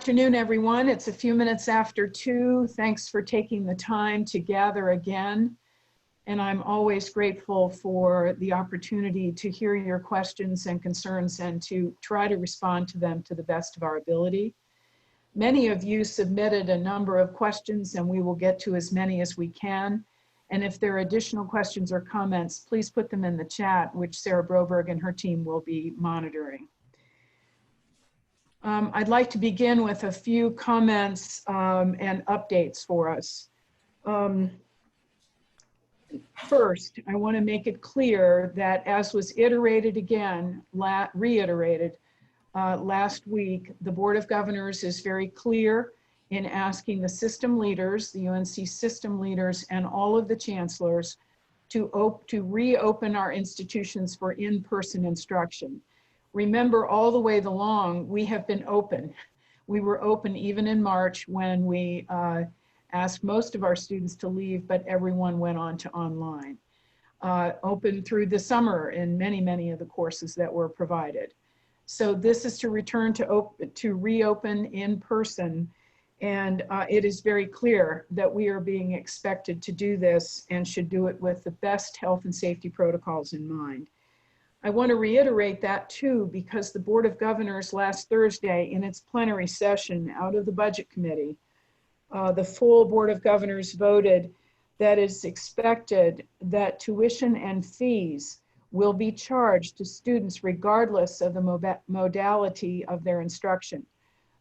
Afternoon, everyone. It's a few minutes after 2. Thanks for taking the time to gather again. And I'm always grateful for the opportunity to hear your questions and concerns and to try to respond to them to the best of our ability. Many of you submitted a number of questions, and we will get to as many as we can. And if there are additional questions or comments, please put them in the chat, which Sarah Broberg and her team will be monitoring. I'd like to begin with a few comments and updates for us. First, I want to make it clear that, as was reiterated last week, the Board of Governors is very clear in asking the system leaders, the UNC system leaders, and all of the chancellors to reopen our institutions for in-person instruction. Remember, all the way along, we have been open. We were open even in March when we asked most of our students to leave, but everyone went on to online. Open through the summer in many of the courses that were provided. So this is to return to reopen in person. And it is very clear that we are being expected to do this and should do it with the best health and safety protocols in mind. I want to reiterate that too, because the Board of Governors last Thursday in its plenary session out of the Budget Committee, the full Board of Governors voted that it's expected that tuition and fees will be charged to students regardless of the modality of their instruction.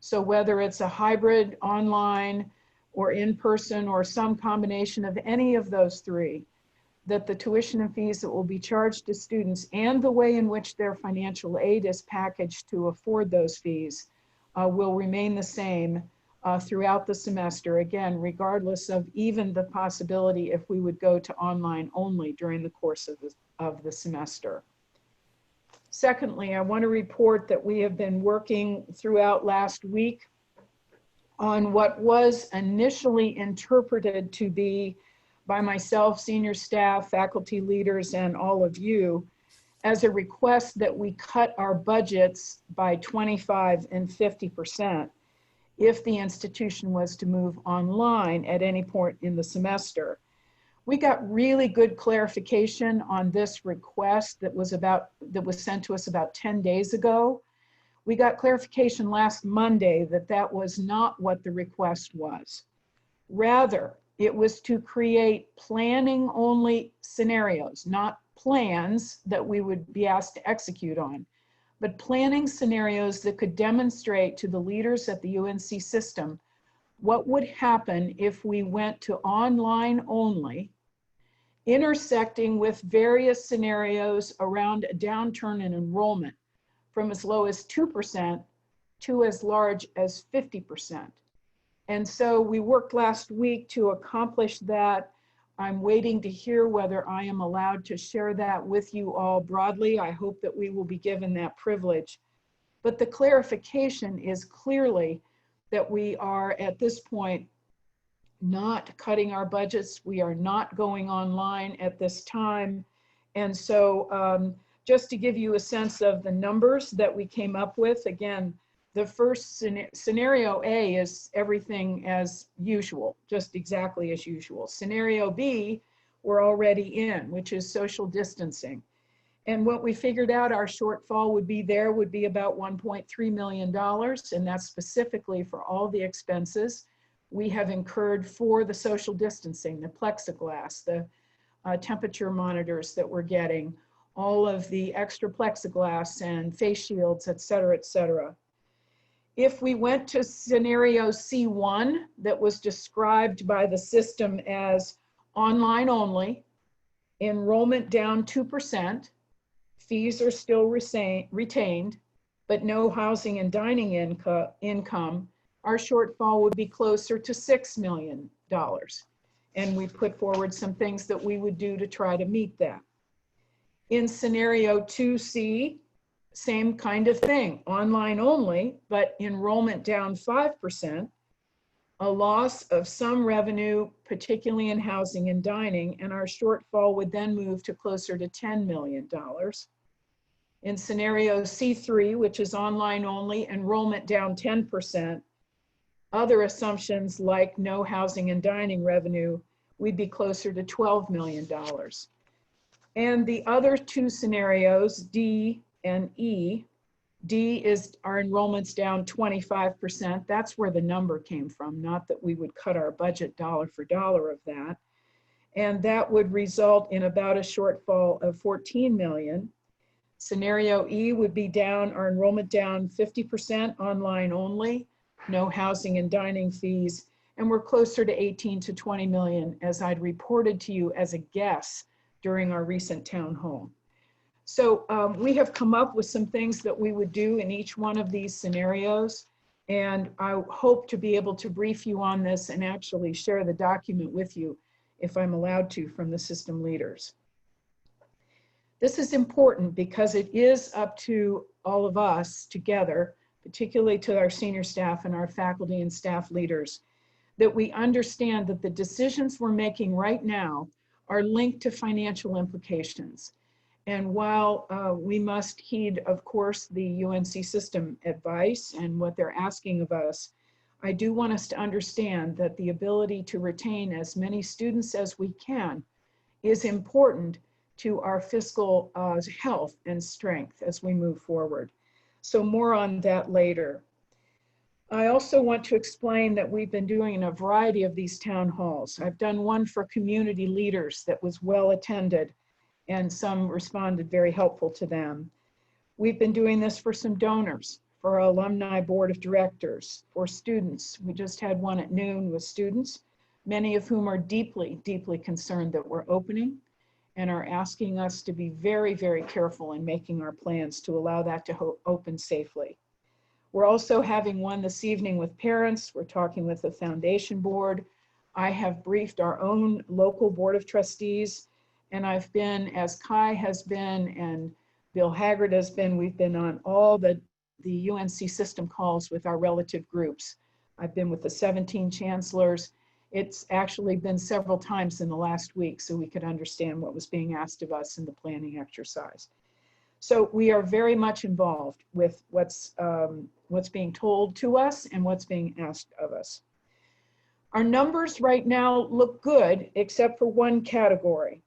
So whether it's a hybrid, online, or in-person, or some combination of any of those three, that the tuition and fees that will be charged to students and the way in which their financial aid is packaged to afford those fees will remain the same throughout the semester, again, regardless of even the possibility if we would go to online only during the course of the semester. Secondly, I want to report that we have been working throughout last week on what was initially interpreted to be, by myself, senior staff, faculty leaders, and all of you, as a request that we cut our budgets by 25% and 50% if the institution was to move online at any point in the semester. We got really good clarification on this request that was sent to us about 10 days ago. We got clarification last Monday that that was not what the request was. Rather, it was to create planning only scenarios, not plans that we would be asked to execute on, but planning scenarios that could demonstrate to the leaders at the UNC system what would happen if we went to online only, intersecting with various scenarios around a downturn in enrollment from as low as 2% to as large as 50%. And so we worked last week to accomplish that. I'm waiting to hear whether I am allowed to share that with you all broadly. I hope that we will be given that privilege. But the clarification is clearly that we are at this point not cutting our budgets. We are not going online at this time. And so just to give you a sense of the numbers that we came up with, again, the first scenario A is everything as usual, just exactly as usual. Scenario B, we're already in, which is social distancing. And what we figured out our shortfall would be about $1.3 million, and that's specifically for all the expenses we have incurred for the social distancing, the plexiglass, the temperature monitors that we're getting, all of the extra plexiglass and face shields, et cetera, et cetera. If we went to scenario C1 that was described by the system as online only, enrollment down 2%, fees are still retained, but no housing and dining income, our shortfall would be closer to $6 million. And we put forward some things that we would do to try to meet that. In scenario 2C, same kind of thing, online only, but enrollment down 5%, a loss of some revenue, particularly in housing and dining, and our shortfall would then move to closer to $10 million. In scenario C3, which is online only, enrollment down 10%, other assumptions like no housing and dining revenue, we'd be closer to $12 million. And the other two scenarios, D and E, D is our enrollment's down 25%. That's where the number came from, not that we would cut our budget dollar for dollar of that. And that would result in about a shortfall of 14 million. Scenario E would be down, our enrollment down 50% online only, no housing and dining fees, and we're closer to 18 to 20 million, as I'd reported to you as a guess during our recent town hall. So we have come up with some things that we would do in each one of these scenarios, and I hope to be able to brief you on this and actually share the document with you if I'm allowed to from the system leaders. This is important because it is up to all of us together, particularly to our senior staff and our faculty and staff leaders, that we understand that the decisions we're making right now are linked to financial implications. And while we must heed, of course, the UNC system advice and what they're asking of us, I do want us to understand that the ability to retain as many students as we can is important to our fiscal health and strength as we move forward. So more on that later. I also want to explain that we've been doing a variety of these town halls. I've done one for community leaders that was well attended, and some responded very helpful to them. We've been doing this for some donors, for our alumni board of directors, for students. We just had one at noon with students, many of whom are deeply, deeply concerned that we're opening and are asking us to be very, very careful in making our plans to allow that to open safely. We're also having one this evening with parents. We're talking with the foundation board. I have briefed our own local board of trustees, and I've been, as Kai has been and Bill Haggard has been, we've been on all the UNC system calls with our relative groups. I've been with the 17 chancellors. It's actually been several times in the last week so we could understand what was being asked of us in the planning exercise. So we are very much involved with what's being told to us and what's being asked of us. Our numbers right now look good, except for one category.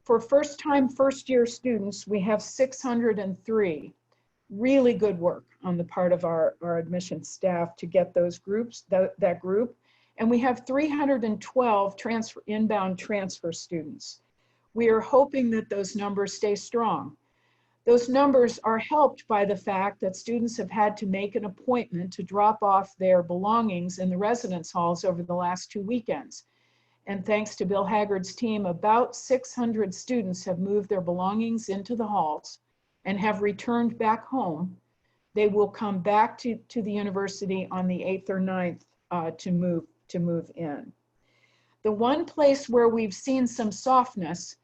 For first-time, first-year students, we have 603. Really good work on the part of our admissions staff to get those groups, that group. And we have 312 inbound transfer students. We are hoping that those numbers stay strong. Those numbers are helped by the fact that students have had to make an appointment to drop off their belongings in the residence halls over the last 2 weekends. And thanks to Bill Haggard's team, about 600 students have moved their belongings into the halls and have returned back home. They will come back to the university on the 8th or 9th to move in. The one place where we've seen some softness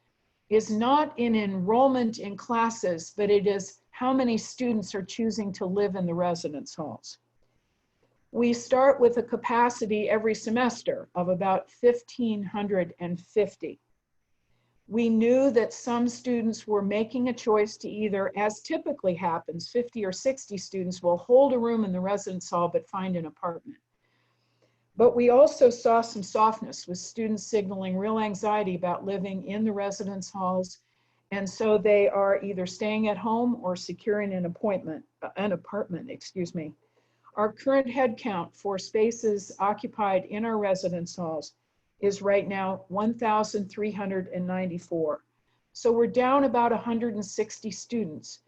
is not in enrollment in classes, but it is how many students are choosing to live in the residence halls. We start with a capacity every semester of about 1,550. We knew that some students were making a choice to either, as typically happens, 50 or 60 students will hold a room in the residence hall but find an apartment. But we also saw some softness with students signaling real anxiety about living in the residence halls. And so they are either staying at home or securing an apartment, excuse me. Our current head count for spaces occupied in our residence halls is right now 1,394. So we're down about 160 students.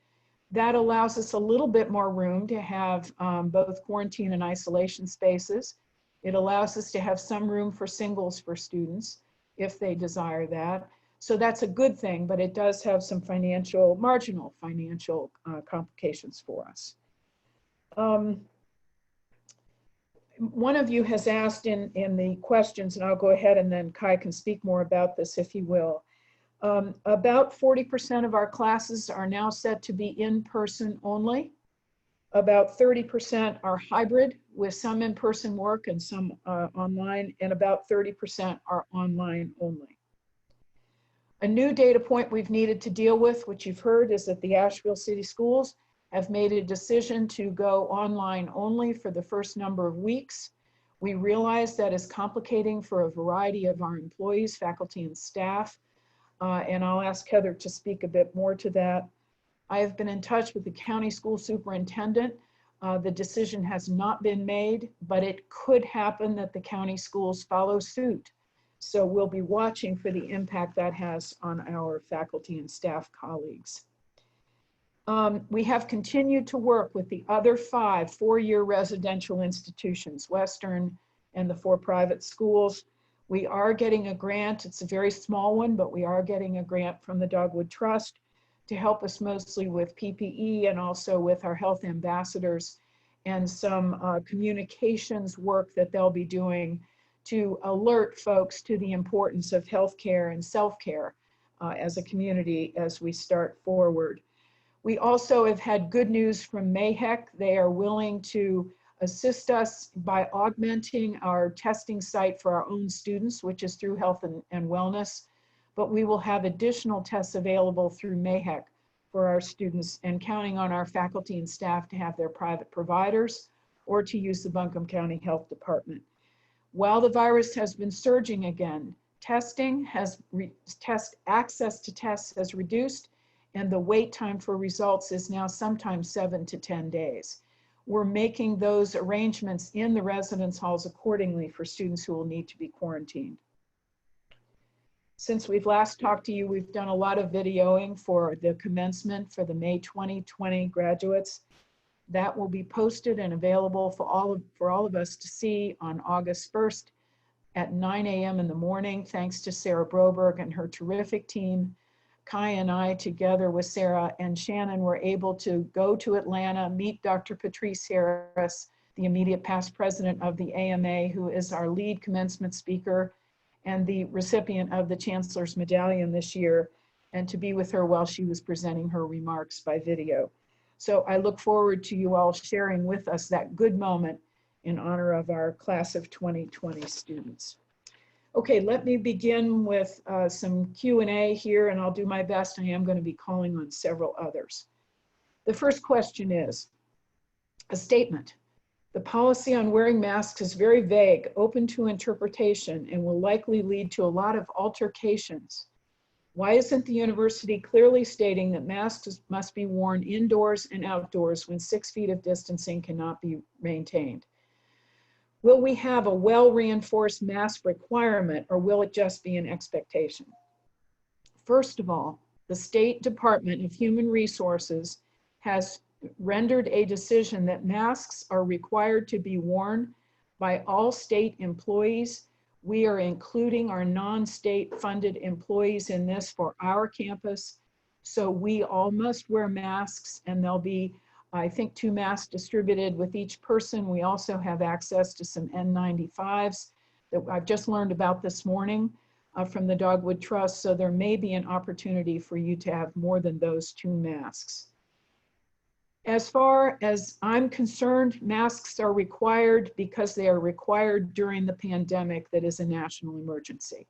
That allows us a little bit more room to have both quarantine and isolation spaces. It allows us to have some room for singles for students if they desire that. So that's a good thing, but it does have some marginal financial complications for us. One of you has asked in the questions, and I'll go ahead and then Kai can speak more about this if he will. About 40% of our classes are now set to be in person only. About 30% are hybrid with some in-person work and some online, and about 30% are online only. A new data point we've needed to deal with, which you've heard, is that the Asheville City Schools have made a decision to go online only for the first number of weeks. We realize that is complicating for a variety of our employees, faculty, and staff, and I'll ask Heather to speak a bit more to that. I have been in touch with the county school superintendent. The decision has not been made, but it could happen that the county schools follow suit. So we'll be watching for the impact that has on our faculty and staff colleagues. We have continued to work with the other 5 four-year residential institutions, Western and the 4 private schools. We are getting a grant. It's a very small one, but we are getting a grant from the Dogwood Trust to help us mostly with PPE and also with our health ambassadors and some communications work that they'll be doing to alert folks to the importance of healthcare and self-care as a community as we start forward. We also have had good news from MAHEC. They are willing to assist us by augmenting our testing site for our own students, which is through Health and Wellness, but we will have additional tests available through MAHEC for our students, and counting on our faculty and staff to have their private providers or to use the Buncombe County Health Department. While the virus has been surging again, access to tests has reduced, and the wait time for results is now sometimes 7 to 10 days. We're making those arrangements in the residence halls accordingly for students who will need to be quarantined. Since we've last talked to you, we've done a lot of videoing for the commencement for the May 2020 graduates. That will be posted and available for all of us to see on August 1st at 9 a.m. in the morning, thanks to Sarah Broberg and her terrific team. Kai and I, together with Sarah and Shannon, were able to go to Atlanta, meet Dr. Patrice Harris, the immediate past president of the AMA, who is our lead commencement speaker and the recipient of the Chancellor's Medallion this year, and to be with her while she was presenting her remarks by video. So I look forward to you all sharing with us that good moment in honor of our class of 2020 students. Okay, let me begin with some Q&A here, and I'll do my best. I am going to be calling on several others. The first question is a statement. The policy on wearing masks is very vague, open to interpretation, and will likely lead to a lot of altercations. Why isn't the university clearly stating that masks must be worn indoors and outdoors when 6 feet of distancing cannot be maintained? Will we have a well-reinforced mask requirement, or will it just be an expectation? First of all, the State Department of Human Resources has rendered a decision that masks are required to be worn by all state employees. We are including our non-state funded employees in this for our campus. So we all must wear masks, and there'll be, I think, 2 masks distributed with each person. We also have access to some N95s that I've just learned about this morning from the Dogwood Trust. So there may be an opportunity for you to have more than those 2 masks. As far as I'm concerned, masks are required because they are required during the pandemic that is a national emergency.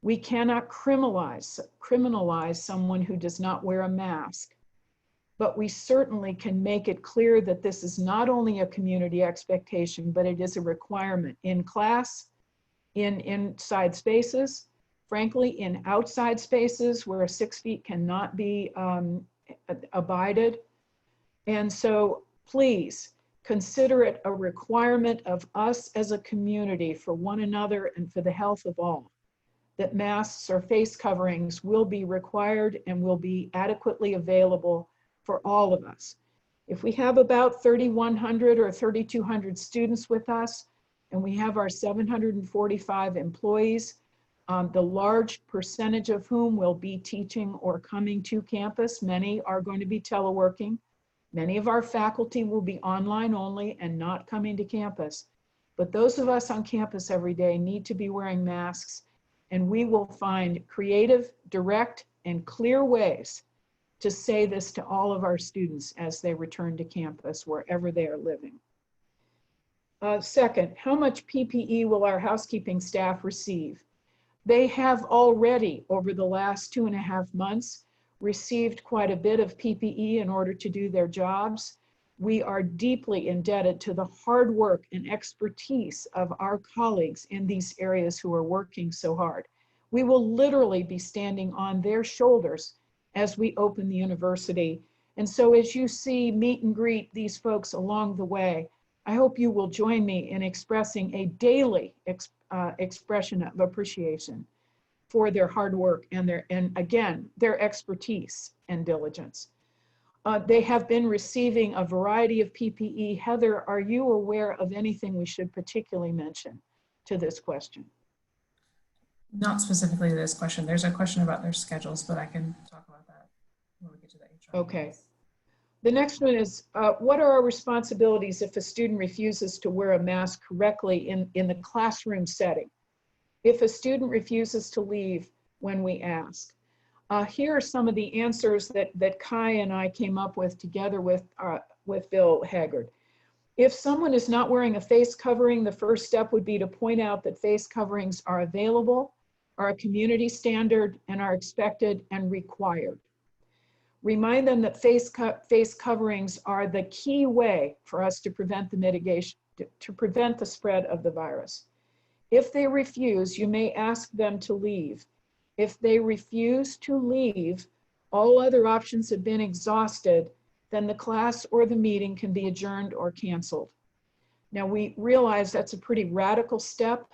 We cannot criminalize someone who does not wear a mask, but we certainly can make it clear that this is not only a community expectation, but it is a requirement in class, in inside spaces, frankly, in outside spaces where 6 feet cannot be abided. And so please consider it a requirement of us as a community for one another and for the health of all, that masks or face coverings will be required and will be adequately available for all of us. If we have about 3,100 or 3,200 students with us, and we have our 745 employees, the large percentage of whom will be teaching or coming to campus. Many are going to be teleworking. Many of our faculty will be online only and not coming to campus. But those of us on campus every day need to be wearing masks, and we will find creative, direct, and clear ways to say this to all of our students as they return to campus, wherever they are living. Second, how much PPE will our housekeeping staff receive? They have already, over the last 2.5 months, received quite a bit of PPE in order to do their jobs. We are deeply indebted to the hard work and expertise of our colleagues in these areas who are working so hard. We will literally be standing on their shoulders as we open the university. And so as you see, meet and greet these folks along the way, I hope you will join me in expressing a daily expression of appreciation for their hard work and again, their expertise and diligence. They have been receiving a variety of PPE. Heather, are you aware of anything we should particularly mention to this question? Not specifically to this question. There's a question about their schedules, but I can talk about that when we get to the HR. Okay. The next one is, what are our responsibilities if a student refuses to wear a mask correctly in the classroom setting? If a student refuses to leave when we ask? Here are some of the answers that Kai and I came up with together with Bill Haggard. If someone is not wearing a face covering, the first step would be to point out that face coverings are available, are a community standard, and are expected and required. Remind them that face coverings are the key way for us to prevent the mitigation, to prevent the spread of the virus. If they refuse, you may ask them to leave. If they refuse to leave, all other options have been exhausted, then the class or the meeting can be adjourned or canceled. Now we realize that's a pretty radical step,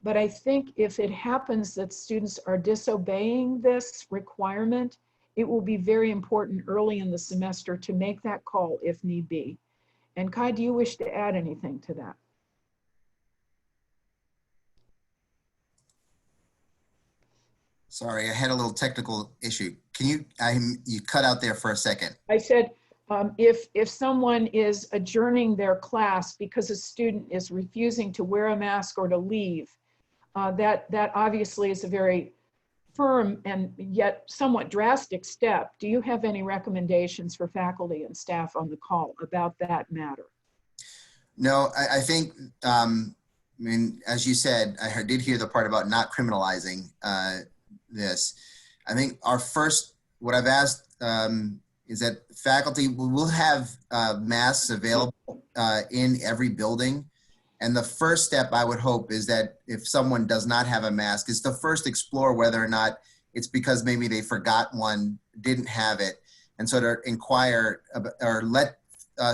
but I think if it happens that students are disobeying this requirement, it will be very important early in the semester to make that call if need be. And Kai, do you wish to add anything to that? Sorry, I had a little technical issue. Can you, you cut out there for a second. I said, if someone is adjourning their class because a student is refusing to wear a mask or to leave, that obviously is a very firm and yet somewhat drastic step. Do you have any recommendations for faculty and staff on the call about that matter? No, I think, I mean, as you said, I did hear the part about not criminalizing this. I think our first, what I've asked is that faculty will have masks available in every building. And the first step I would hope is that if someone does not have a mask, is to first explore whether or not it's because maybe they forgot one, didn't have it. And so to inquire or let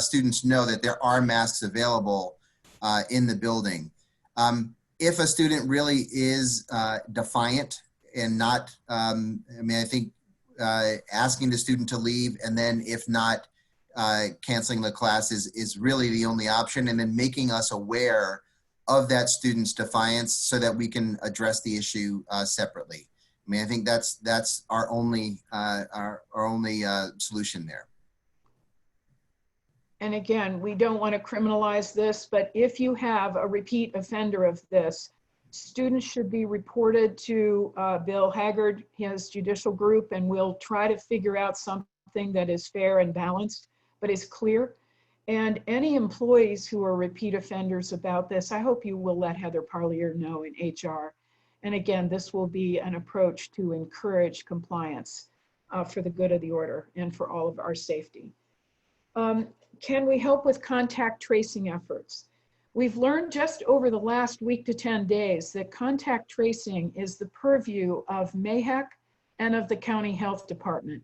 students know that there are masks available in the building. If a student really is defiant and not, I mean, I think asking the student to leave, and then if not, canceling the class is really the only option, and then making us aware of that student's defiance so that we can address the issue separately. I mean, I think that's our only solution there. And again, we don't want to criminalize this, but if you have a repeat offender of this, students should be reported to Bill Haggard, his judicial group, and we'll try to figure out something that is fair and balanced, but is clear. And any employees who are repeat offenders about this, I hope you will let Heather Parlier know in HR. And again, this will be an approach to encourage compliance for the good of the order and for all of our safety. Can we help with contact tracing efforts? We've learned just over the last week to 10 days that contact tracing is the purview of MAHEC and of the county health department.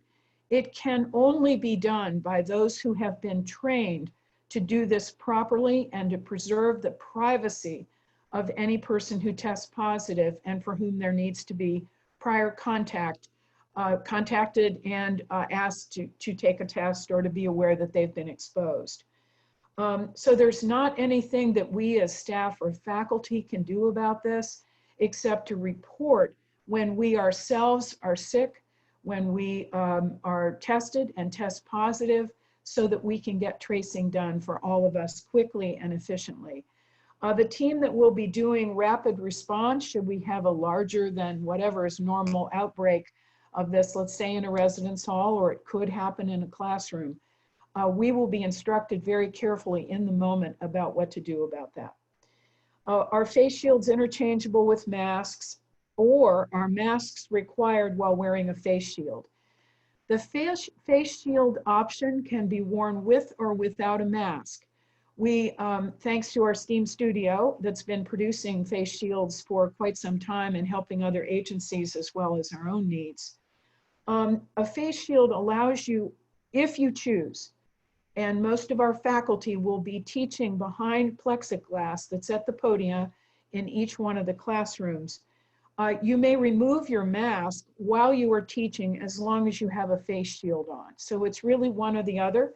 It can only be done by those who have been trained to do this properly and to preserve the privacy of any person who tests positive and for whom there needs to be prior contacted and asked to take a test or to be aware that they've been exposed. So there's not anything that we as staff or faculty can do about this except to report when we ourselves are sick, when we are tested and test positive, so that we can get tracing done for all of us quickly and efficiently. The team that will be doing rapid response, should we have a larger than whatever is normal outbreak of this, let's say in a residence hall, or it could happen in a classroom, we will be instructed very carefully in the moment about what to do about that. Are face shields interchangeable with masks, or are masks required while wearing a face shield? The face shield option can be worn with or without a mask. We, thanks to our STEAM studio that's been producing face shields for quite some time and helping other agencies as well as our own needs. A face shield allows you, if you choose, and most of our faculty will be teaching behind plexiglass that's at the podium in each one of the classrooms. You may remove your mask while you are teaching as long as you have a face shield on. So it's really one or the other.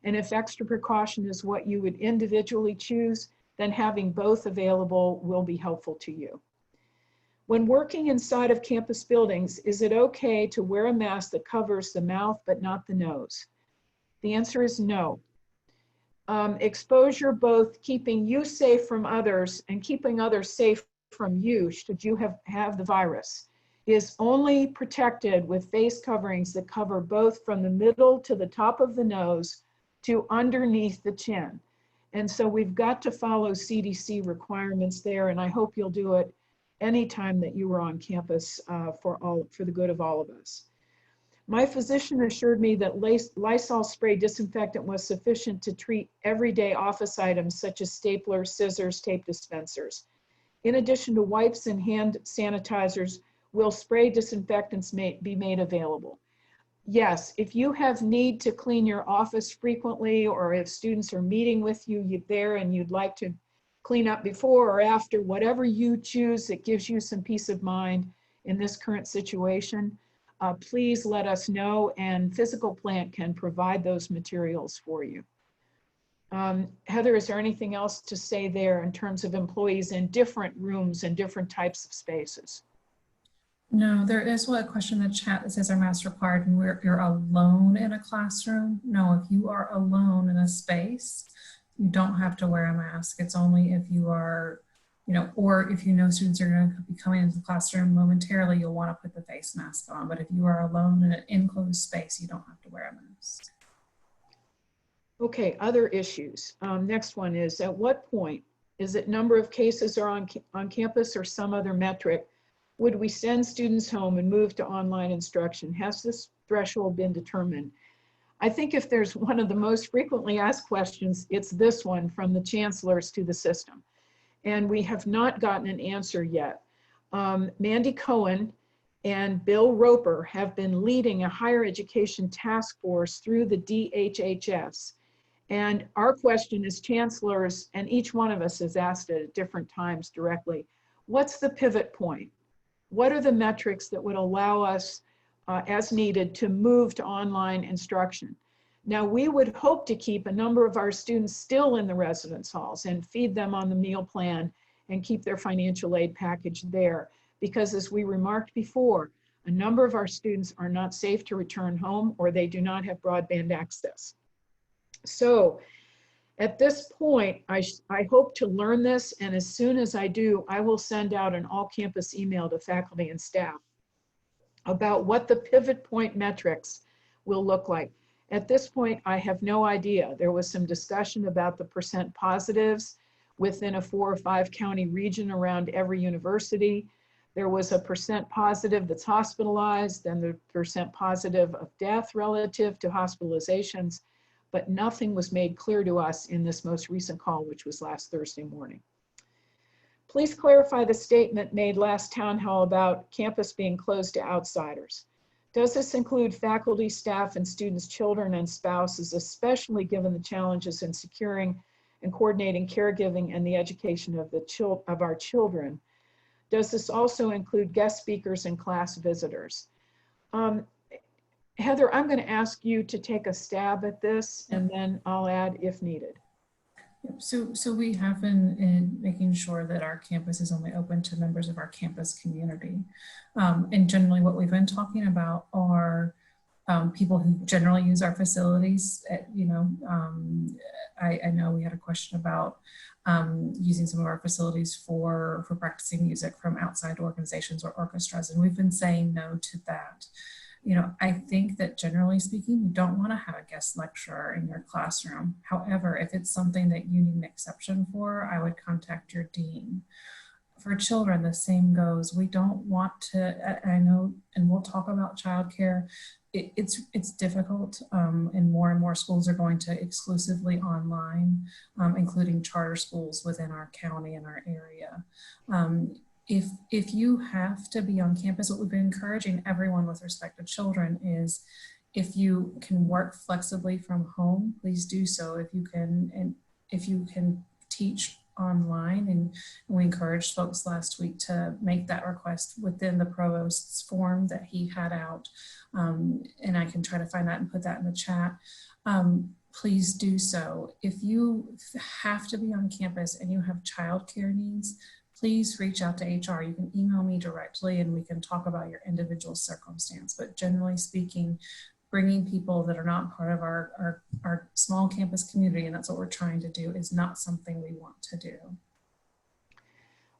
And if extra precaution is what you would individually choose, then having both available will be helpful to you. When working inside of campus buildings, is it okay to wear a mask that covers the mouth but not the nose? The answer is no. Exposure, both keeping you safe from others and keeping others safe from you, should you have the virus, is only protected with face coverings that cover both from the middle to the top of the nose to underneath the chin. And so we've got to follow CDC requirements there, and I hope you'll do it anytime that you are on campus for the good of all of us. My physician assured me that Lysol spray disinfectant was sufficient to treat everyday office items such as staplers, scissors, tape dispensers. In addition to wipes and hand sanitizers, will spray disinfectants be made available? Yes, if you have need to clean your office frequently, or if students are meeting with you there and you'd like to clean up before or after, whatever you choose that gives you some peace of mind in this current situation, please let us know, and Physical Plant can provide those materials for you. Heather, is there anything else to say there in terms of employees in different rooms and different types of spaces? No, there is a question in the chat that says, are masks required when you're alone in a classroom? No, if you are alone in a space, you don't have to wear a mask. It's only if you are, or if you know students are going to be coming into the classroom momentarily, you'll want to put the face mask on. But if you are alone in an enclosed space, you don't have to wear a mask. Okay, other issues. Next one is, at what point, is it number of cases are on campus or some other metric? Would we send students home and move to online instruction? Has this threshold been determined? I think if there's one of the most frequently asked questions, it's this one from the chancellors to the system. And we have not gotten an answer yet. Mandy Cohen and Bill Roper have been leading a higher education task force through the DHHS. And our question as chancellors, and each one of us has asked it at different times directly, what's the pivot point? What are the metrics that would allow us, as needed, to move to online instruction? Now, we would hope to keep a number of our students still in the residence halls and feed them on the meal plan and keep their financial aid package there. Because as we remarked before, a number of our students are not safe to return home, or they do not have broadband access. So at this point, I hope to learn this, and as soon as I do, I will send out an all-campus email to faculty and staff about what the pivot point metrics will look like. At this point, I have no idea. There was some discussion about the percent positives within a 4 or 5 county region around every university. There was a percent positive that's hospitalized, and the percent positive of death relative to hospitalizations, but nothing was made clear to us in this most recent call, which was last Thursday morning. Please clarify the statement made last town hall about campus being closed to outsiders. Does this include faculty, staff, and students' children and spouses, especially given the challenges in securing and coordinating caregiving and the education of our children? Does this also include guest speakers and class visitors? Heather, I'm going to ask you to take a stab at this, and then I'll add if needed. So we have been in making sure that our campus is only open to members of our campus community. And generally what we've been talking about are people who generally use our facilities. I know we had a question about using some of our facilities for practicing music from outside organizations or orchestras, and we've been saying no to that. I think that generally speaking, you don't want to have a guest lecturer in your classroom. However, if it's something that you need an exception for, I would contact your dean. For children, the same goes. We don't want to, I know, and we'll talk about childcare. it's difficult, and more schools are going to exclusively online, including charter schools within our county and our area. If you have to be on campus, what we've been encouraging everyone with respect to children is, if you can work flexibly from home, please do so. If you can, and if you can teach online, and we encouraged folks last week to make that request within the provost's form that he had out, and I can try to find that and put that in the chat. Please do so. If you have to be on campus and you have childcare needs, please reach out to HR. You can email me directly and we can talk about your individual circumstance. But generally speaking, bringing people that are not part of our small campus community, and that's what we're trying to do, is not something we want to do.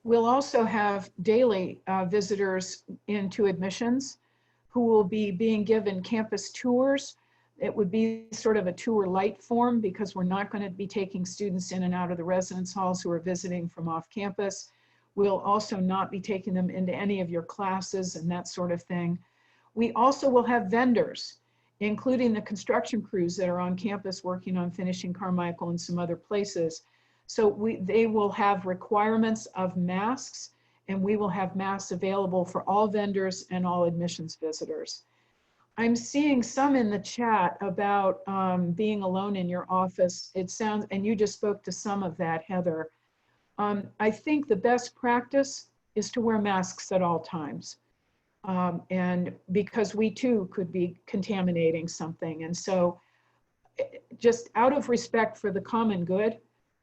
We'll also have daily visitors into admissions who will be being given campus tours. It would be sort of a tour light form, because we're not going to be taking students in and out of the residence halls who are visiting from off campus. We'll also not be taking them into any of your classes and that sort of thing. We also will have vendors, including the construction crews that are on campus working on finishing Carmichael and some other places. So they will have requirements of masks, and we will have masks available for all vendors and all admissions visitors. I'm seeing some in the chat about being alone in your office. It sounds, and you just spoke to some of that, Heather. I think the best practice is to wear masks at all times. And because we too could be contaminating something. And so just out of respect for the common good,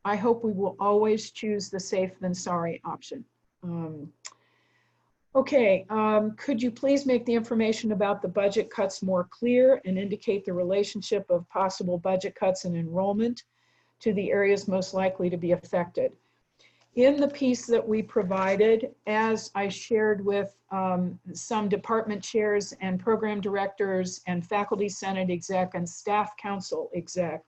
I hope we will always choose the safe than sorry option. Could you please make the information about the budget cuts more clear and indicate the relationship of possible budget cuts and enrollment to the areas most likely to be affected? In the piece that we provided, as I shared with some department chairs and program directors and faculty senate exec and staff council exec,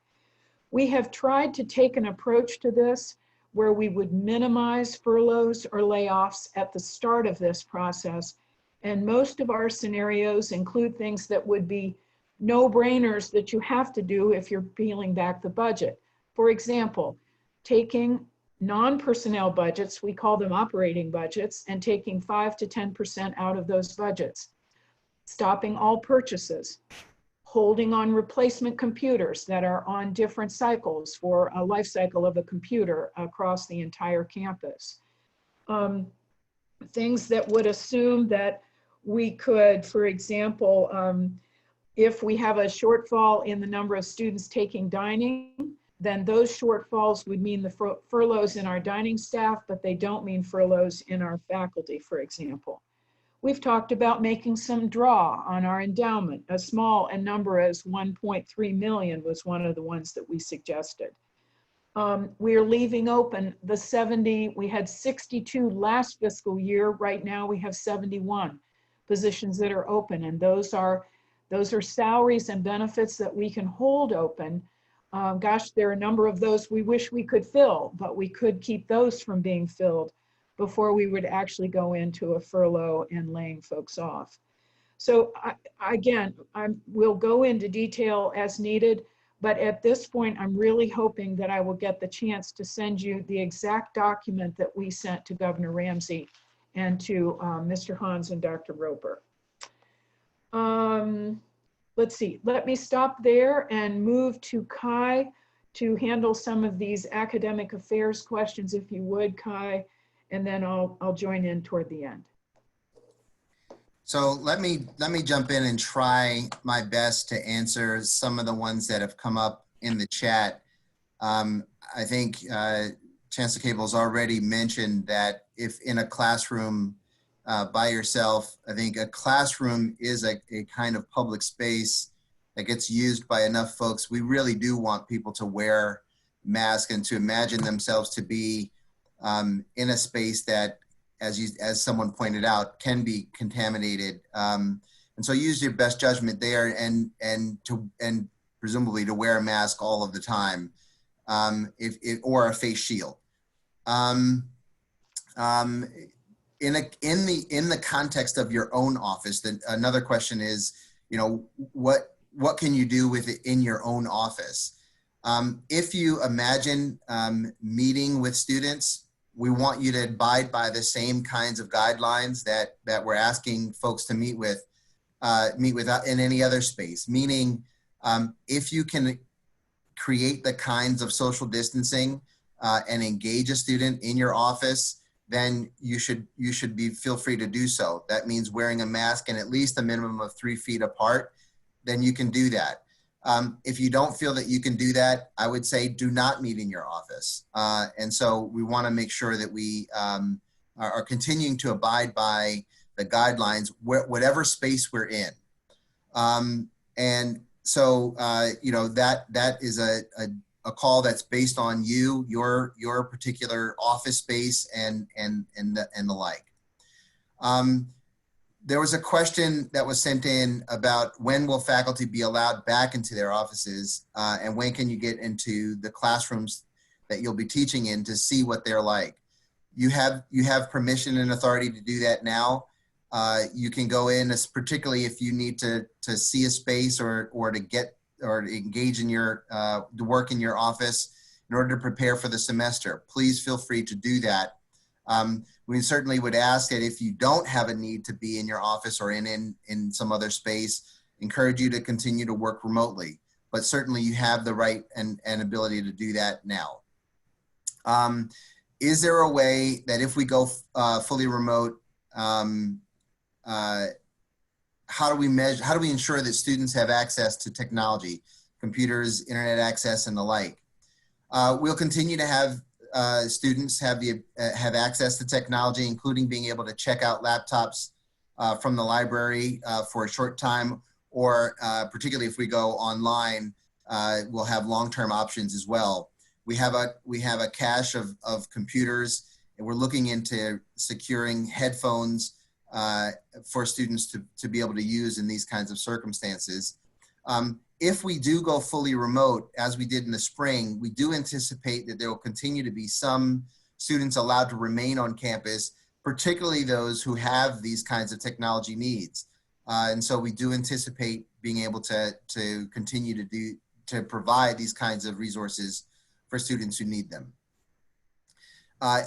we have tried to take an approach to this where we would minimize furloughs or layoffs at the start of this process. And most of our scenarios include things that would be no-brainers that you have to do if you're peeling back the budget. For example, taking non-personnel budgets, we call them operating budgets, and taking 5 to 10% out of those budgets. Stopping all purchases. Holding on replacement computers that are on different cycles for a life cycle of a computer across the entire campus. Things that would assume that we could, for example, if we have a shortfall in the number of students taking dining, then those shortfalls would mean the furloughs in our dining staff, but they don't mean furloughs in our faculty, for example. We've talked about making some draw on our endowment. A small number as 1.3 million was one of the ones that we suggested. We are leaving open the 70, we had 62 last fiscal year. Right now we have 71 positions that are open, and those are salaries and benefits that we can hold open. Gosh, there are a number of those we wish we could fill, but we could keep those from being filled before we would actually go into a furlough and laying folks off. So we'll go into detail as needed, but at this point, I'm really hoping that I will get the chance to send you the exact document that we sent to Governor Ramsey and to Mr. Hans and Dr. Roper. Let's see, let me stop there and move to Kai to handle some of these academic affairs questions, if you would, Kai, and then I'll join in toward the end. So let me jump in and try my best to answer some of the ones that have come up in the chat. I think Chancellor Cable's already mentioned that if in a classroom by yourself, I think a classroom is a kind of public space that gets used by enough folks. We really do want people to wear masks and to imagine themselves to be in a space that, as someone pointed out, can be contaminated. And so use your best judgment there, and presumably to wear a mask all of the time, or a face shield. In the context of your own office, then another question is, you know, what can you do with it in your own office? If you imagine meeting with students, we want you to abide by the same kinds of guidelines that we're asking folks to meet with in any other space. Meaning, if you can create the kinds of social distancing and engage a student in your office, then you should feel free to do so. That means wearing a mask and at least a minimum of 3 feet apart. Then you can do that. If you don't feel that you can do that, I would say do not meet in your office. And so we want to make sure that we are continuing to abide by the guidelines, whatever space we're in. And so, you know, that is a call that's based on your particular office space and the like. There was a question that was sent in about when will faculty be allowed back into their offices, and when can you get into the classrooms that you'll be teaching in to see what they're like. You have permission and authority to do that now. You can go in, particularly if you need to see a space or to engage in to work in your office in order to prepare for the semester. Please feel free to do that. We certainly would ask that if you don't have a need to be in your office or in some other space, encourage you to continue to work remotely. But certainly you have the right and ability to do that now. Is there a way that if we go fully remote, how do we ensure that students have access to technology, computers, internet access, and the like? We'll continue to have students have access to technology, including being able to check out laptops from the library for a short time, or particularly if we go online, we'll have long-term options as well. We have a cache of computers, and we're looking into securing headphones for students to be able to use in these kinds of circumstances. If we do go fully remote, as we did in the spring, we do anticipate that there will continue to be some students allowed to remain on campus, particularly those who have these kinds of technology needs. And so we do anticipate being able to continue to provide these kinds of resources for students who need them.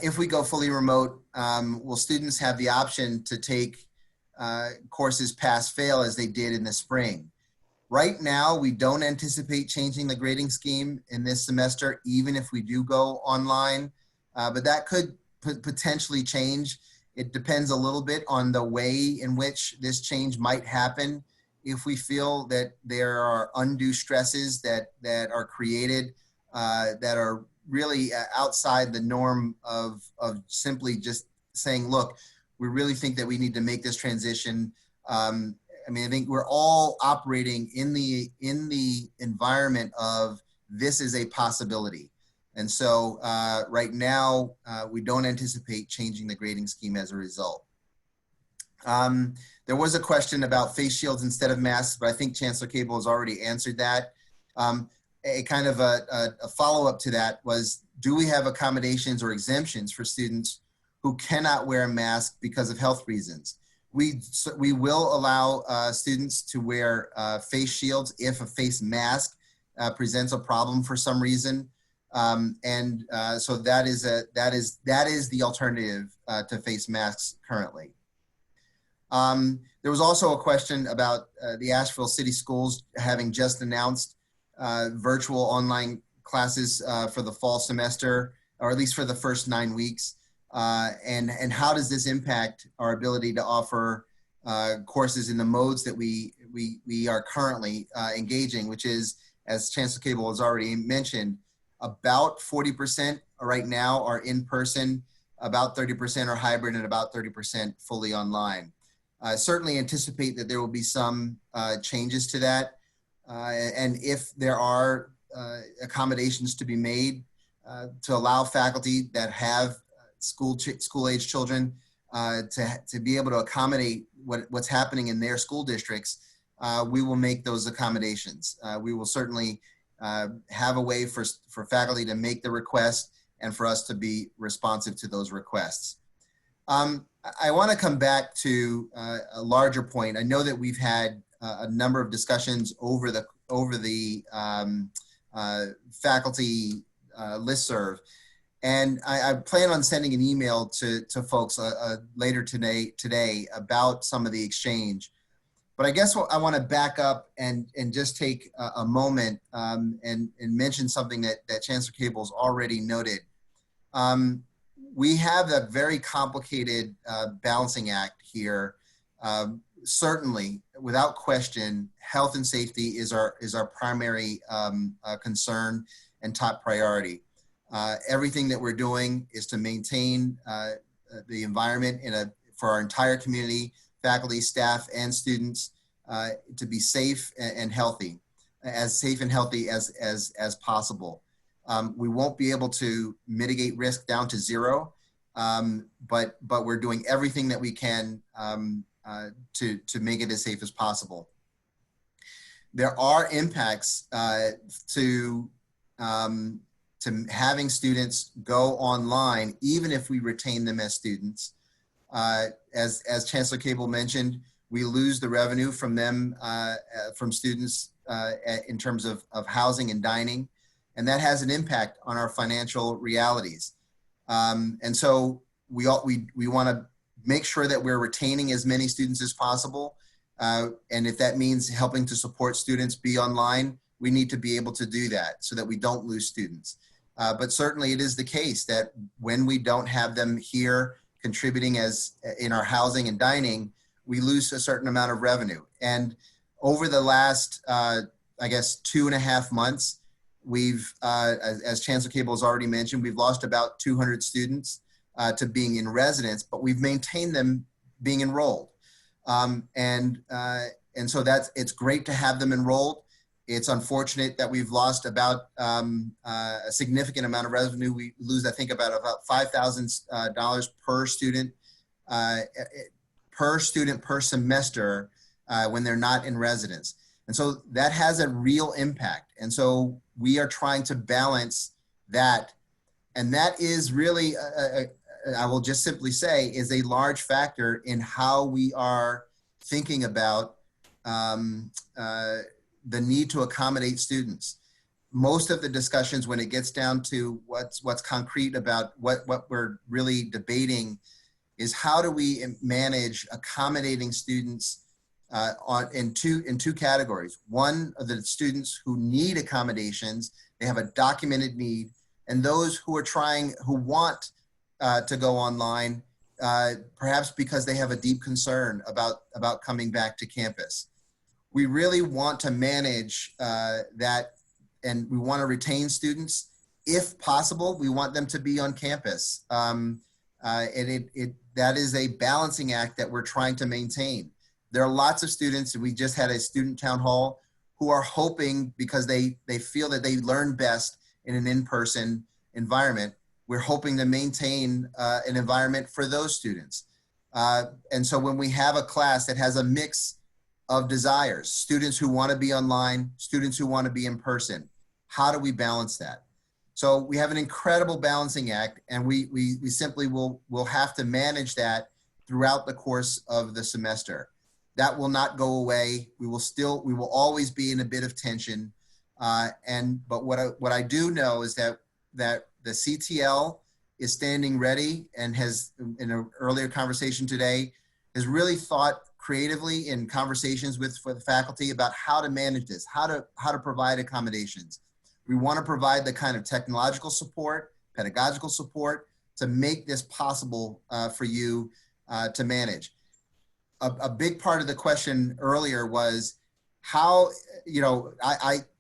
If we go fully remote, will students have the option to take courses pass-fail as they did in the spring? Right now, we don't anticipate changing the grading scheme in this semester, even if we do go online, but that could potentially change. It depends a little bit on the way in which this change might happen. If we feel that there are undue stresses that are created that are really outside the norm of simply just saying, look, we really think that we need to make this transition. I mean, I think we're all operating in the environment of this is a possibility. And so right now, we don't anticipate changing the grading scheme as a result. There was a question about face shields instead of masks, but I think Chancellor Cable has already answered that. A kind of a follow-up to that was, do we have accommodations or exemptions for students who cannot wear a mask because of health reasons? We will allow students to wear face shields if a face mask presents a problem for some reason, so that is the alternative to face masks currently. There was also a question about the Asheville City Schools having just announced virtual online classes for the fall semester, or at least for the first 9 weeks. And how does this impact our ability to offer courses in the modes that we are currently engaging, which is, as Chancellor Cable has already mentioned, about 40% right now are in person, about 30% are hybrid, and about 30% fully online. Certainly anticipate that there will be some changes to that. And if there are accommodations to be made to allow faculty that have school-age children to be able to accommodate what's happening in their school districts, we will make those accommodations. We will certainly have a way for faculty to make the request and for us to be responsive to those requests. I want to come back to a larger point. I know that we've had a number of discussions over the faculty listserv. And I plan on sending an email to folks later today about some of the exchange. But I guess I want to back up and just take a moment and mention something that Chancellor Cable's already noted. We have a very complicated balancing act here. Certainly, without question, health and safety is our primary concern and top priority. Everything that we're doing is to maintain the environment for our entire community, faculty, staff, and students to be safe and healthy, as possible. We won't be able to mitigate risk down to zero, but we're doing everything that we can to make it as safe as possible. There are impacts to having students go online, even if we retain them as students. As Chancellor Cable mentioned, we lose the revenue from them, from students in terms of housing and dining, and that has an impact on our financial realities. And so we want to make sure that we're retaining as many students as possible. And if that means helping to support students be online, we need to be able to do that so that we don't lose students. But certainly it is the case that when we don't have them here contributing as in our housing and dining, we lose a certain amount of revenue. And over the last, I guess, 2.5 months, we've, as Chancellor Cable has already mentioned, we've lost about 200 students to being in residence, but we've maintained them being enrolled. And so it's great to have them enrolled. It's unfortunate that we've lost about a significant amount of revenue. We lose, I think, about $5,000 per student per semester when they're not in residence. And so that has a real impact. And so we are trying to balance that. And that is really, I will just simply say, is a large factor in how we are thinking about the need to accommodate students. Most of the discussions, when it gets down to what's concrete about what we're really debating, is how do we manage accommodating students in two categories. One of the students who need accommodations, they have a documented need, and those who want to go online, perhaps because they have a deep concern about coming back to campus. We really want to manage that, and we want to retain students. If possible, we want them to be on campus. And that is a balancing act that we're trying to maintain. There are lots of students, and we just had a student town hall, who are hoping, because they feel that they learn best in an in-person environment, we're hoping to maintain an environment for those students. And so when we have a class that has a mix of desires, students who want to be online, students who want to be in person, how do we balance that? So we have an incredible balancing act, and we simply will have to manage that throughout the course of the semester. That will not go away. We will always be in a bit of tension. But what I do know is that the CTL is standing ready, and has, in an earlier conversation today, has really thought creatively in conversations with the faculty about how to manage this, how to provide accommodations. We want to provide the kind of technological support, pedagogical support to make this possible for you to manage. A big part of the question earlier was how,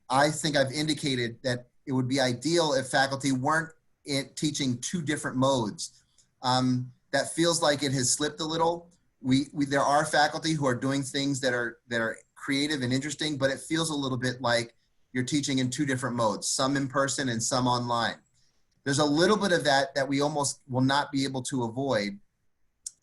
I think I've indicated that it would be ideal if faculty weren't teaching two different modes. That feels like it has slipped a little. There are faculty who are doing things that are creative and interesting, but it feels a little bit like you're teaching in two different modes, some in person and some online. There's a little bit of that we almost will not be able to avoid.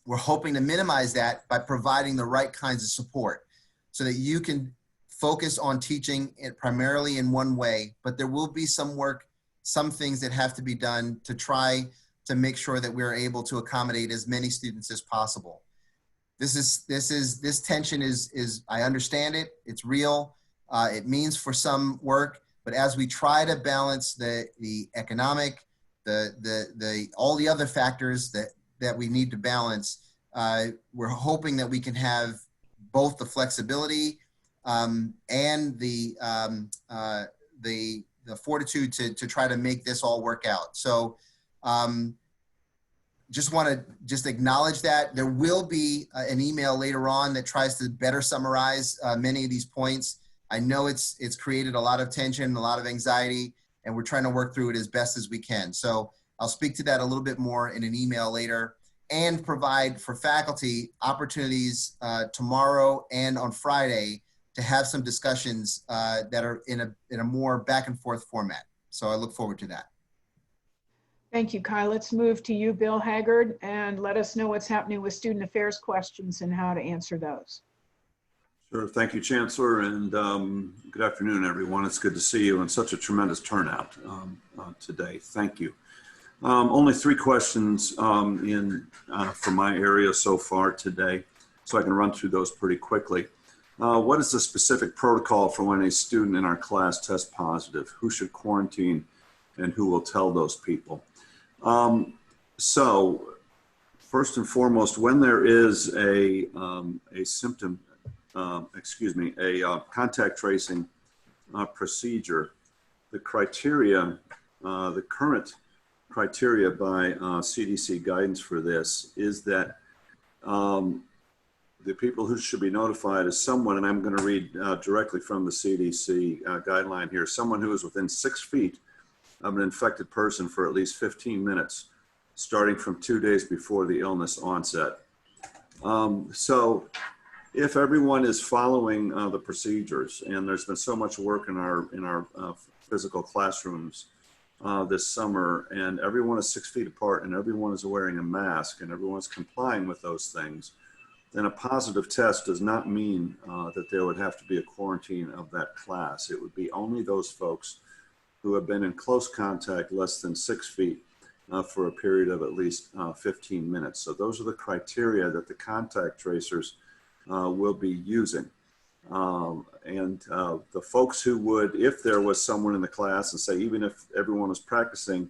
We're hoping to minimize that by providing the right kinds of support so that you can focus on teaching it primarily in one way, but there will be some work, some things that have to be done to try to make sure that we're able to accommodate as many students as possible. this tension is, I understand it. It's real. It means for some work, but as we try to balance the economic, all the other factors that we need to balance, we're hoping that we can have both the flexibility and the fortitude to try to make this all work out. So just want to acknowledge that there will be an email later on that tries to better summarize many of these points. I know it's created a lot of tension, a lot of anxiety, and we're trying to work through it as best as we can. So I'll speak to that a little bit more in an email later, and provide for faculty opportunities tomorrow and on Friday to have some discussions that are in a more back and forth format. So I look forward to that. Thank you, Kai. Let's move to you, Bill Haggard, and let us know what's happening with student affairs questions and how to answer those. Sure. Thank you, Chancellor, and good afternoon, everyone. It's good to see you and such a tremendous turnout today. Thank you. Only 3 questions from my area so far today, so I can run through those pretty quickly. What is the specific protocol for when a student in our class tests positive? Who should quarantine and who will tell those people? So first and foremost, when there is a symptom, a contact tracing procedure, the criteria, the current criteria by CDC guidance for this is that the people who should be notified is someone, and I'm going to read directly from the CDC guideline here, someone who is within 6 feet of an infected person for at least 15 minutes, starting from 2 days before the illness onset. So if everyone is following the procedures, and there's been so much work in our physical classrooms this summer, and everyone is 6 feet apart, and everyone is wearing a mask, and everyone's complying with those things, then a positive test does not mean that there would have to be a quarantine of that class. It would be only those folks who have been in close contact less than 6 feet for a period of at least 15 minutes. So those are the criteria that the contact tracers will be using. The folks who would, if there was someone in the class, and say even if everyone was practicing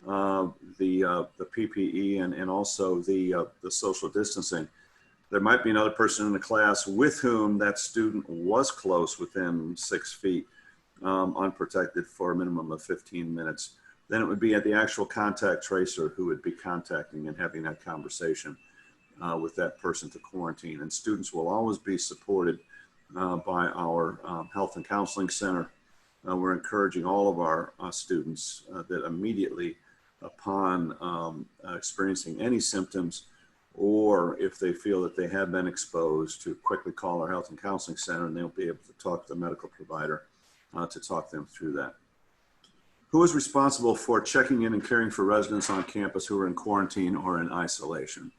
the PPE and also the social distancing, there might be another person in the class with whom that student was close within 6 feet, unprotected for a minimum of 15 minutes. Then it would be at the actual contact tracer who would be contacting and having that conversation with that person to quarantine. And students will always be supported by our Health and Counseling Center. We're encouraging all of our students that immediately upon experiencing any symptoms, or if they feel that they have been exposed, to quickly call our Health and Counseling Center, and they'll be able to talk to the medical provider to talk them through that. Who is responsible for checking in and caring for residents on campus who are in quarantine or in isolation?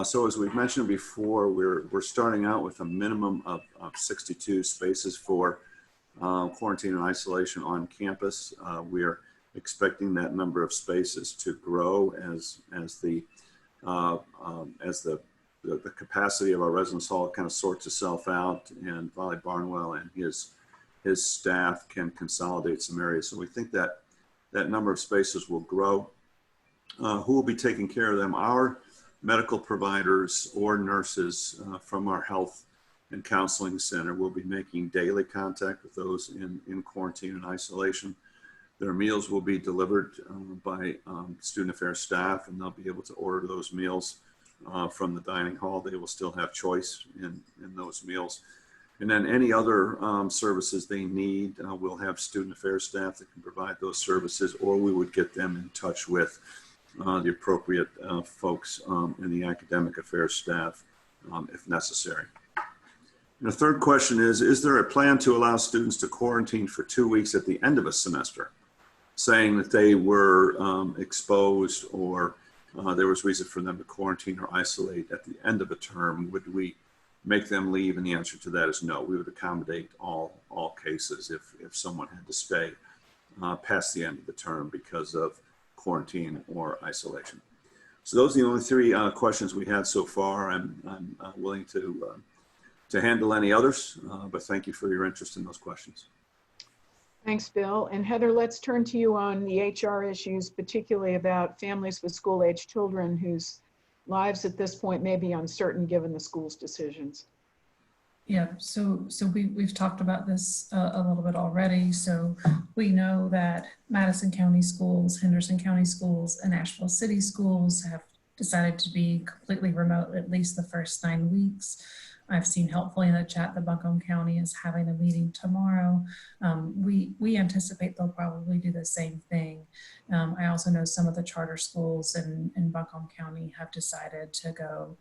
So as we've mentioned before, we're starting out with a minimum of 62 spaces for quarantine and isolation on campus. We're expecting that number of spaces to grow as the capacity of our residence hall kind of sorts itself out, and Volley Barnwell and his staff can consolidate some areas. So we think that that number of spaces will grow. Who will be taking care of them? Our medical providers or nurses from our Health and Counseling Center will be making daily contact with those in quarantine and isolation. Their meals will be delivered by student affairs staff, and they'll be able to order those meals from the dining hall. They will still have choice in those meals. And then any other services they need, we'll have student affairs staff that can provide those services, or we would get them in touch with the appropriate folks in the academic affairs staff if necessary. And the third question is there a plan to allow students to quarantine for 2 weeks at the end of a semester, saying that they were exposed or there was reason for them to quarantine or isolate at the end of a term? Would we make them leave? And the answer to that is no. We would accommodate all cases if someone had to stay past the end of the term because of quarantine or isolation. So those are the only three questions we had so far. I'm willing to handle any others, but thank you for your interest in those questions. Thanks, Bill. And Heather, let's turn to you on the HR issues, particularly about families with school-age children whose lives at this point may be uncertain given the school's decisions. Yeah, so we've talked about this a little bit already. So we know that Madison County schools, Henderson County schools, and Asheville City schools have decided to be completely remote at least the first 9 weeks. I've seen helpfully in the chat that Buncombe County is having a meeting tomorrow. We anticipate they'll probably do the same thing. I also know some of the charter schools in Buncombe County have decided to go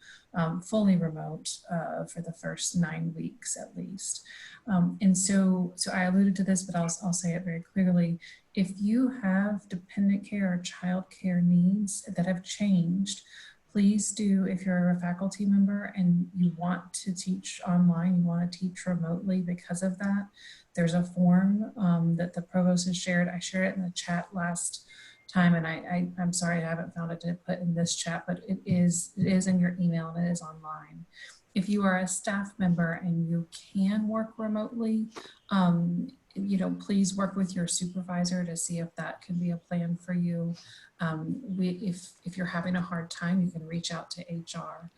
fully remote for the first 9 weeks at least. And so I alluded to this, but I'll say it very clearly. If you have dependent care or child care needs that have changed, please do, if you're a faculty member and you want to teach online, you want to teach remotely because of that, there's a form that the provost has shared. I shared it in the chat last time, and I'm sorry I haven't found it to put in this chat, but it is in your email and it is online. If you are a staff member and you can work remotely, please work with your supervisor to see if that can be a plan for you. If you're having a hard time, you can reach out to HR.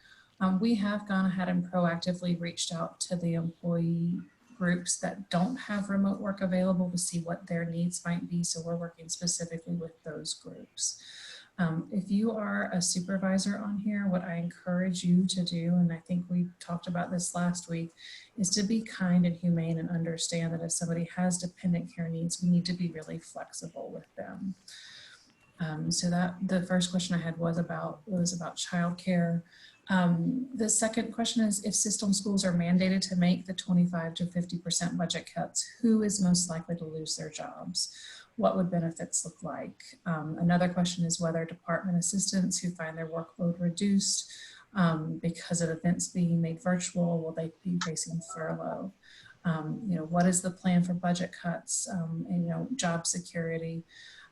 We have gone ahead and proactively reached out to the employee groups that don't have remote work available to see what their needs might be. So we're working specifically with those groups. If you are a supervisor on here, what I encourage you to do, and I think we talked about this last week, is to be kind and humane and understand that if somebody has dependent care needs, we need to be really flexible with them. So that the first question I had was about childcare. The second question is, if system schools are mandated to make the 25 to 50% budget cuts, who is most likely to lose their jobs? What would benefits look like? Another question is whether department assistants who find their workload reduced because of events being made virtual, will they be facing furlough? What is the plan for budget cuts and job security?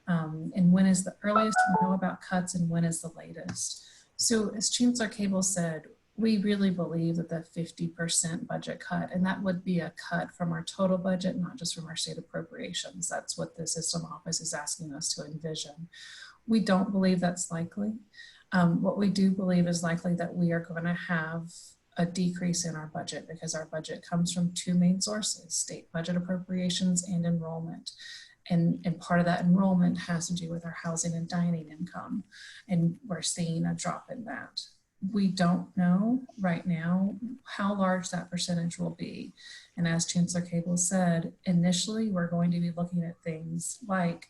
And when is the earliest we know about cuts and when is the latest? So as Chancellor Cable said, we really believe that the 50% budget cut, and that would be a cut from our total budget, not just from our state appropriations. That's what the system office is asking us to envision. We don't believe that's likely. What we do believe is likely that we are going to have a decrease in our budget because our budget comes from two main sources, state budget appropriations and enrollment. And part of that enrollment has to do with our housing and dining income. And we're seeing a drop in that. We don't know right now how large that percentage will be. And as Chancellor Cable said, initially we're going to be looking at things like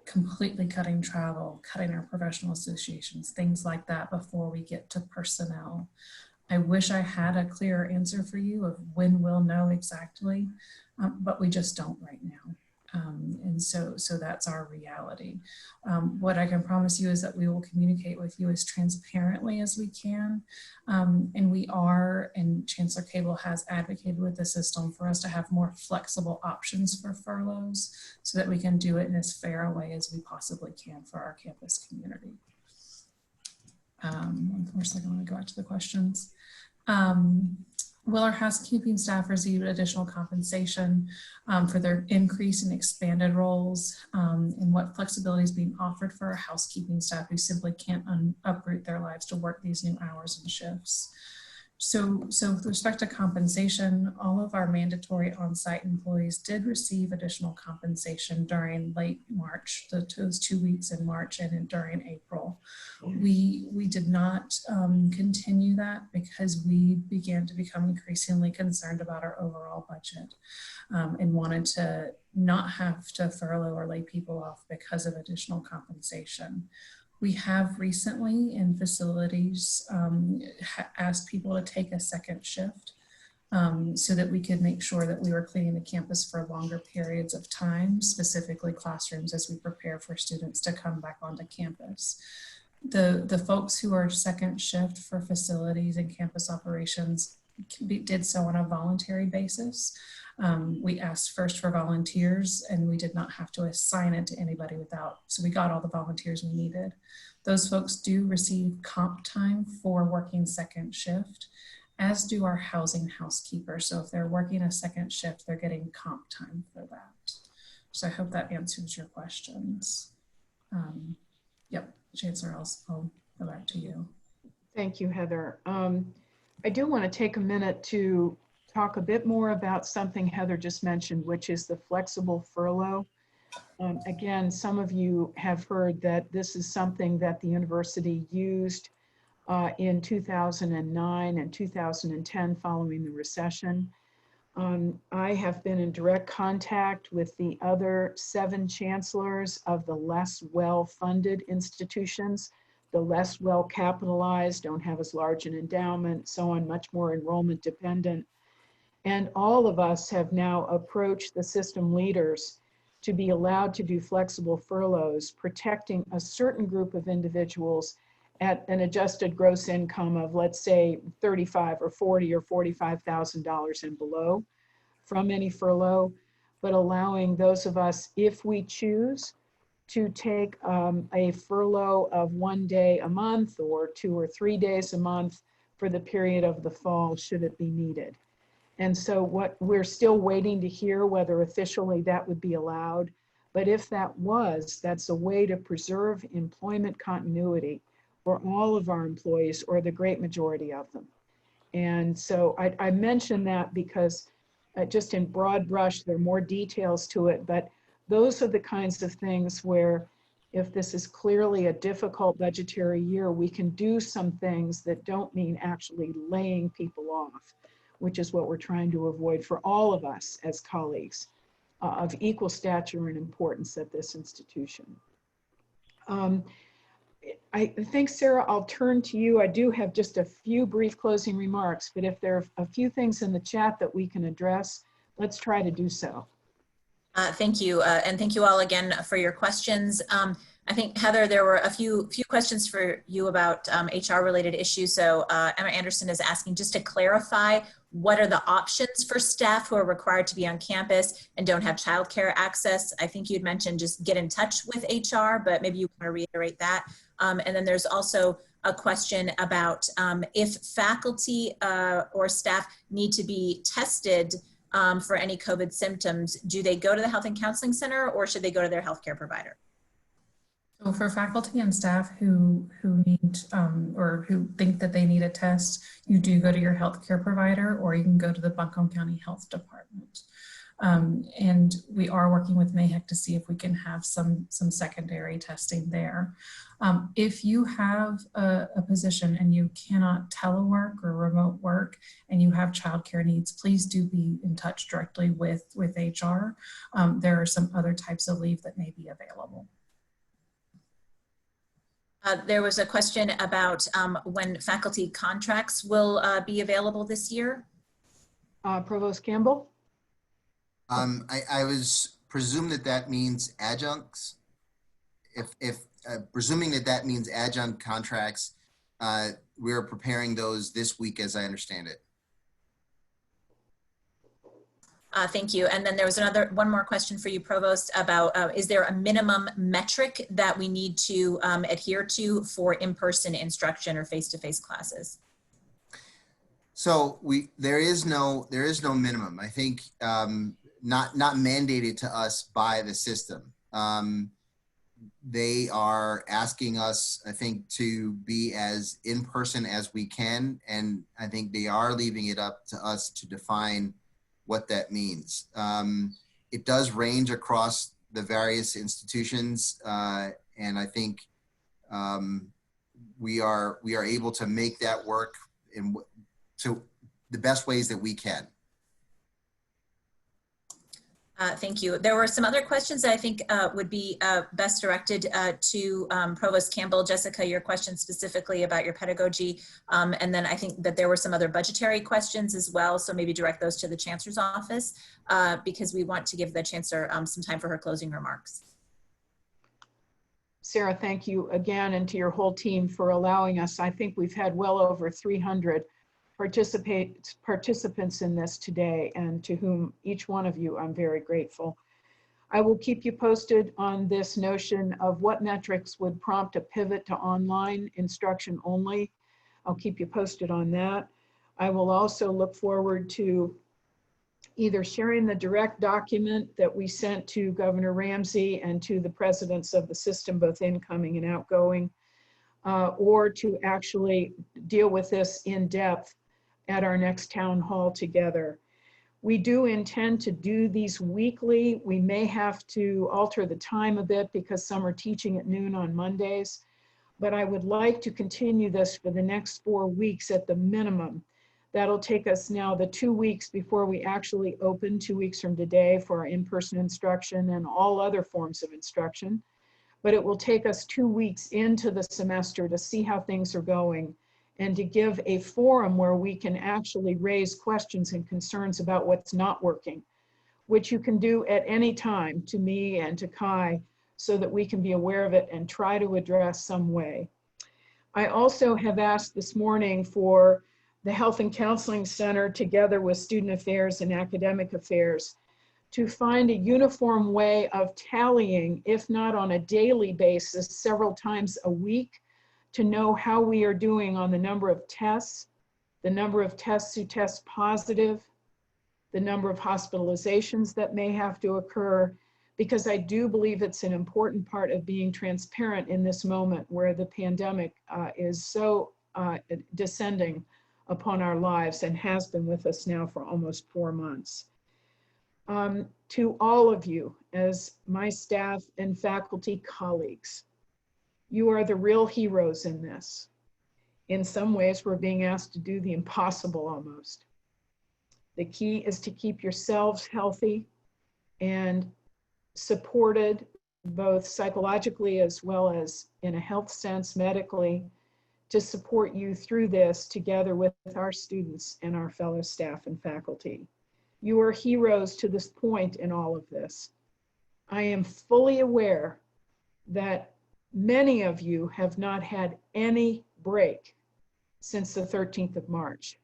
completely cutting travel, cutting our professional associations, things like that before we get to personnel. I wish I had a clearer answer for you of when we'll know exactly, but we just don't right now. And so that's our reality. What I can promise you is that we will communicate with you as transparently as we can. And we are, and Chancellor Cable has advocated with the system for us to have more flexible options for furloughs so that we can do it in as fair a way as we possibly can for our campus community. One more second, I want to go back to the questions. Will our housekeeping staff receive additional compensation for their increase in expanded roles? And what flexibility is being offered for our housekeeping staff who simply can't uproot their lives to work these new hours and shifts? So with respect to compensation, all of our mandatory on-site employees did receive additional compensation during late March, those 2 weeks in March and during April. We did not continue that because we began to become increasingly concerned about our overall budget and wanted to not have to furlough or lay people off because of additional compensation. We have recently in facilities asked people to take a second shift so that we could make sure that we were cleaning the campus for longer periods of time, specifically classrooms, as we prepare for students to come back onto campus. The folks who are second shift for facilities and campus operations did so on a voluntary basis. We asked first for volunteers and we did not have to assign it to anybody so we got all the volunteers we needed. Those folks do receive comp time for working second shift, as do our housing housekeepers. So if they're working a second shift, they're getting comp time for that. So I hope that answers your questions. Yep, Chancellor, I'll go back to you. Thank you, Heather. I do want to take a minute to talk a bit more about something Heather just mentioned, which is the flexible furlough. Again, some of you have heard that this is something that the university used in 2009 and 2010 following the recession. I have been in direct contact with the other 7 chancellors of the less well-funded institutions, the less well-capitalized, don't have as large an endowment, so on, much more enrollment dependent. And all of us have now approached the system leaders to be allowed to do flexible furloughs, protecting a certain group of individuals at an adjusted gross income of, let's say, $35 or $40 or $45,000 and below from any furlough, but allowing those of us, if we choose, to take a furlough of 1 day a month or 2 or 3 days a month for the period of the fall, should it be needed. And so what we're still waiting to hear whether officially that would be allowed, but if that was, that's a way to preserve employment continuity for all of our employees or the great majority of them. And so I mention that because just in broad brush, there are more details to it, but those are the kinds of things where if this is clearly a difficult budgetary year, we can do some things that don't mean actually laying people off, which is what we're trying to avoid for all of us as colleagues of equal stature and importance at this institution. I think, Sarah, I'll turn to you. I do have just a few brief closing remarks, but if there are a few things in the chat that we can address, let's try to do so. Thank you, and thank you all again for your questions. I think, Heather, there were a few questions for you about HR related issues. So Emma Anderson is asking just to clarify, what are the options for staff who are required to be on campus and don't have childcare access? I think you'd mentioned just get in touch with HR, but maybe you want to reiterate that. And then there's also a question about if faculty or staff need to be tested for any COVID symptoms, do they go to the Health and Counseling Center or should they go to their healthcare provider? So for faculty and staff who need or who think that they need a test, you do go to your healthcare provider, or you can go to the Buncombe County Health Department. And we are working with MAHEC to see if we can have some secondary testing there. If you have a position and you cannot telework or remote work and you have childcare needs, please do be in touch directly with HR. There are some other types of leave that may be available. There was a question about when faculty contracts will be available this year. Provost Campbell? I was presume that means adjuncts. If presuming that means adjunct contracts, we're preparing those this week, as I understand it. Thank you. And then there was one more question for you, Provost, about is there a minimum metric that we need to adhere to for in-person instruction or face-to-face classes? So there is no minimum. I think not mandated to us by the system. They are asking us, I think, to be as in person as we can, and I think they are leaving it up to us to define what that means. It does range across the various institutions, and I think we are able to make that work to the best ways that we can. Thank you. There were some other questions that I think would be best directed to Provost Campbell. Jessica, your question specifically about your pedagogy. And then I think that there were some other budgetary questions as well. So maybe direct those to the Chancellor's office because we want to give the Chancellor some time for her closing remarks. Sarah, thank you again, and to your whole team for allowing us. I think we've had well over 300 participants in this today, and to whom each one of you I'm very grateful. I will keep you posted on this notion of what metrics would prompt a pivot to online instruction only. I'll keep you posted on that. I will also look forward to either sharing the direct document that we sent to Governor Ramsey and to the presidents of the system, both incoming and outgoing, or to actually deal with this in depth at our next town hall together. We do intend to do these weekly. We may have to alter the time a bit because some are teaching at noon on Mondays, but I would like to continue this for the next 4 weeks at the minimum. That'll take us now the 2 weeks before we actually open, 2 weeks from today, for our in-person instruction and all other forms of instruction. But it will take us 2 weeks into the semester to see how things are going and to give a forum where we can actually raise questions and concerns about what's not working, which you can do at any time to me and to Kai so that we can be aware of it and try to address some way. I also have asked this morning for the Health and Counseling Center, together with Student Affairs and Academic Affairs, to find a uniform way of tallying, if not on a daily basis, several times a week, to know how we are doing on the number of tests, the number of tests who test positive, the number of hospitalizations that may have to occur, because I do believe it's an important part of being transparent in this moment where the pandemic is so descending upon our lives and has been with us now for almost 4 months. To all of you, as my staff and faculty colleagues, you are the real heroes in this. In some ways, we're being asked to do the impossible almost. The key is to keep yourselves healthy and supported, both psychologically as well as in a health sense, medically, to support you through this together with our students and our fellow staff and faculty. You are heroes to this point in all of this. I am fully aware that many of you have not had any break since the 13th of March.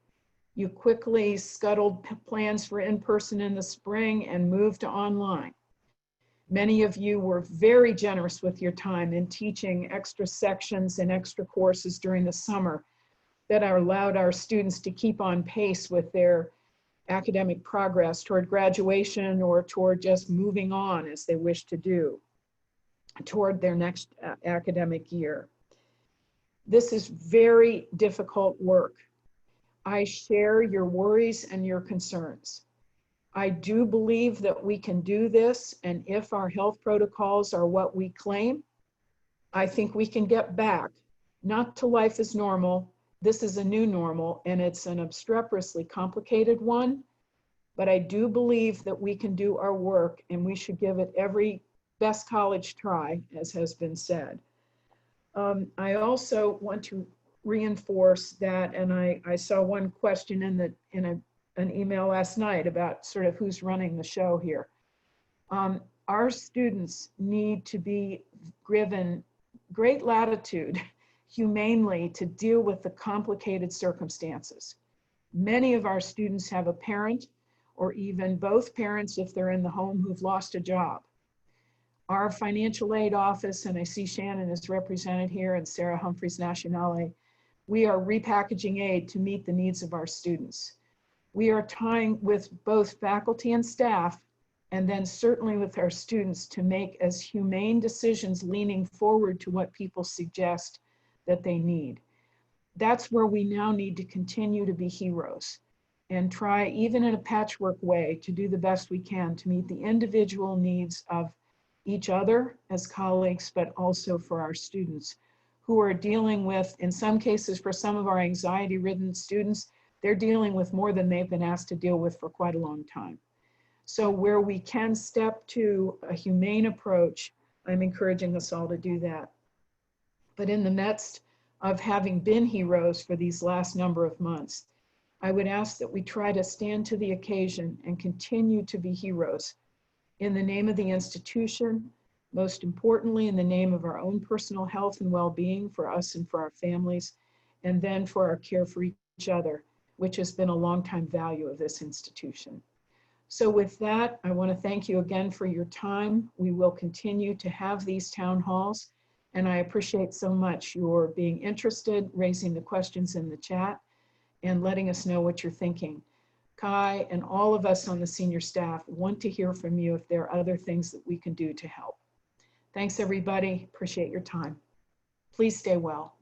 You quickly scuttled plans for in-person in the spring and moved to online. Many of you were very generous with your time in teaching extra sections and extra courses during the summer that allowed our students to keep on pace with their academic progress toward graduation or toward just moving on as they wish to do toward their next academic year. This is very difficult work. I share your worries and your concerns. I do believe that we can do this, and if our health protocols are what we claim, I think we can get back, not to life as normal. This is a new normal, and it's an obstreperously complicated one, but I do believe that we can do our work, and we should give it every best college try, as has been said. I also want to reinforce that, and I saw one question in an email last night about sort of who's running the show here. Our students need to be given great latitude, humanely, to deal with the complicated circumstances. Many of our students have a parent or even both parents if they're in the home who've lost a job. Our financial aid office, and I see Shannon is represented here and Sarah Humphreys Nationale, we are repackaging aid to meet the needs of our students. We are tying with both faculty and staff, and then certainly with our students, to make as humane decisions leaning forward to what people suggest that they need. That's where we now need to continue to be heroes and try, even in a patchwork way, to do the best we can to meet the individual needs of each other as colleagues, but also for our students who are dealing with, in some cases, for some of our anxiety-ridden students, they're dealing with more than they've been asked to deal with for quite a long time. So where we can step to a humane approach, I'm encouraging us all to do that. But in the midst of having been heroes for these last number of months, I would ask that we try to stand to the occasion and continue to be heroes in the name of the institution, most importantly in the name of our own personal health and well-being for us and for our families, and then for our care for each other, which has been a longtime value of this institution. So with that, I want to thank you again for your time. We will continue to have these town halls, and I appreciate so much your being interested, raising the questions in the chat, and letting us know what you're thinking. Kai and all of us on the senior staff want to hear from you if there are other things that we can do to help. Thanks, everybody. Appreciate your time. Please stay well.